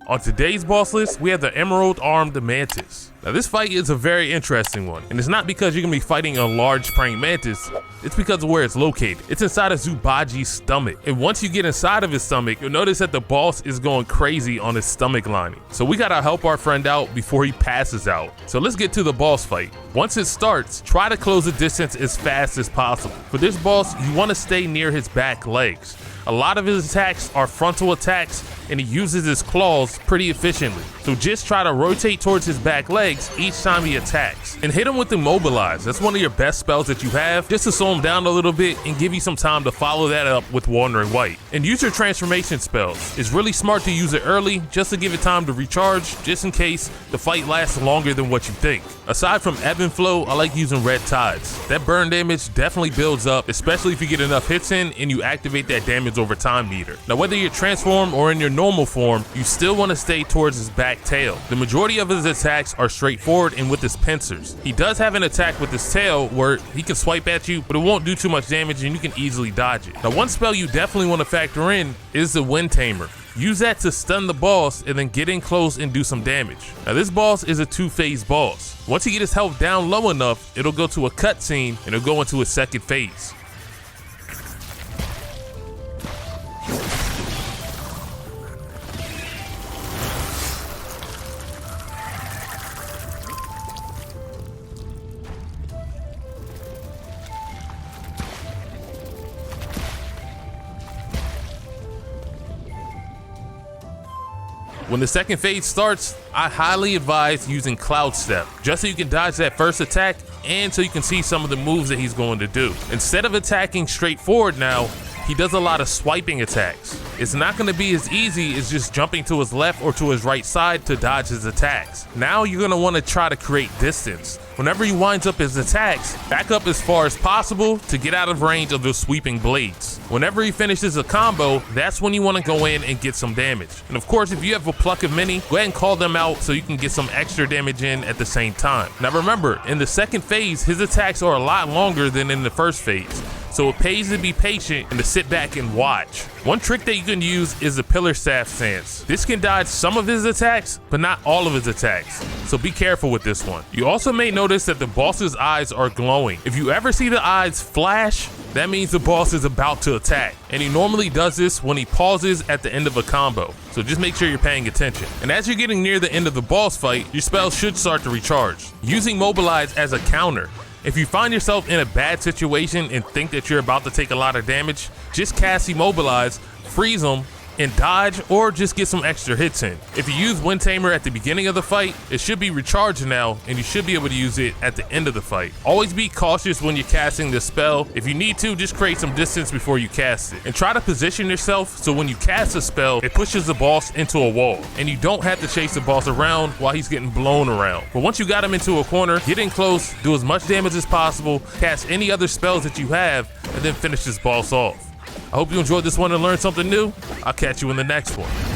On today's boss list, we have the Emerald-Armed Mantis. Now this fight is a very interesting one, and it's not because you're gonna be fighting a large praying mantis, it's because of where it's located. It's inside of Zubaji's stomach, and once you get inside of his stomach, you'll notice that the boss is going crazy on his stomach lining. So we gotta help our friend out before he passes out. So let's get to the boss fight. Once it starts, try to close the distance as fast as possible. For this boss, you wanna stay near his back legs. A lot of his attacks are frontal attacks, and he uses his claws pretty efficiently. So just try to rotate towards his back legs each time he attacks. And hit him with Immobilize. That's one of your best spells that you have, just to slow him down a little bit and give you some time to follow that up with Wandering White. And use your transformation spells. It's really smart to use it early, just to give it time to recharge, just in case the fight lasts longer than what you think. Aside from Ebb and Flow, I like using Red Tides. That burn damage definitely builds up, especially if you get enough hits in and you activate that damage over time meter. Now whether you're transformed or in your normal form, you still want to stay towards his back tail. The majority of his attacks are straightforward and with his pincers. He does have an attack with his tail where he can swipe at you, but it won't do too much damage and you can easily dodge it. Now one spell you definitely want to factor in is the Wind Tamer. Use that to stun the boss and then get in close and do some damage. Now this boss is a two-phase boss. Once you get his health down low enough, it'll go to a cutscene and it'll go into a second phase. When the second phase starts, I highly advise using Cloud Step, just so you can dodge that first attack and so you can see some of the moves that he's going to do. Instead of attacking straight forward now, he does a lot of swiping attacks. It's not going to be as easy as just jumping to his left or to his right side to dodge his attacks. Now you're going to want to try to create distance. Whenever he winds up his attacks, back up as far as possible to get out of range of those sweeping blades. Whenever he finishes a combo, that's when you want to go in and get some damage. And of course, if you have a pluck of many, go ahead and call them out so you can get some extra damage in at the same time. Now remember, in the second phase, his attacks are a lot longer than in the first phase. So it pays to be patient and to sit back and watch. One trick that you can use is the Pillar Staff stance. This can dodge some of his attacks, but not all of his attacks. So be careful with this one. You also may notice that the boss's eyes are glowing. If you ever see the eyes flash, that means the boss is about to attack. And he normally does this when he pauses at the end of a combo. So just make sure you're paying attention. And as you're getting near the end of the boss fight, your spells should start to recharge. Using Mobilize as a counter. If you find yourself in a bad situation and think that you're about to take a lot of damage, just cast Immobilize, freeze them, and dodge, or just get some extra hits in. If you use Wind Tamer at the beginning of the fight, it should be recharged now, and you should be able to use it at the end of the fight. Always be cautious when you're casting the spell. If you need to, just create some distance before you cast it. And try to position yourself so when you cast a spell, it pushes the boss into a wall, and you don't have to chase the boss around while he's getting blown around. But once you got him into a corner, get in close, do as much damage as possible, cast any other spells that you have, and then finish this boss off. I hope you enjoyed this one and learned something new. I'll catch you in the next one.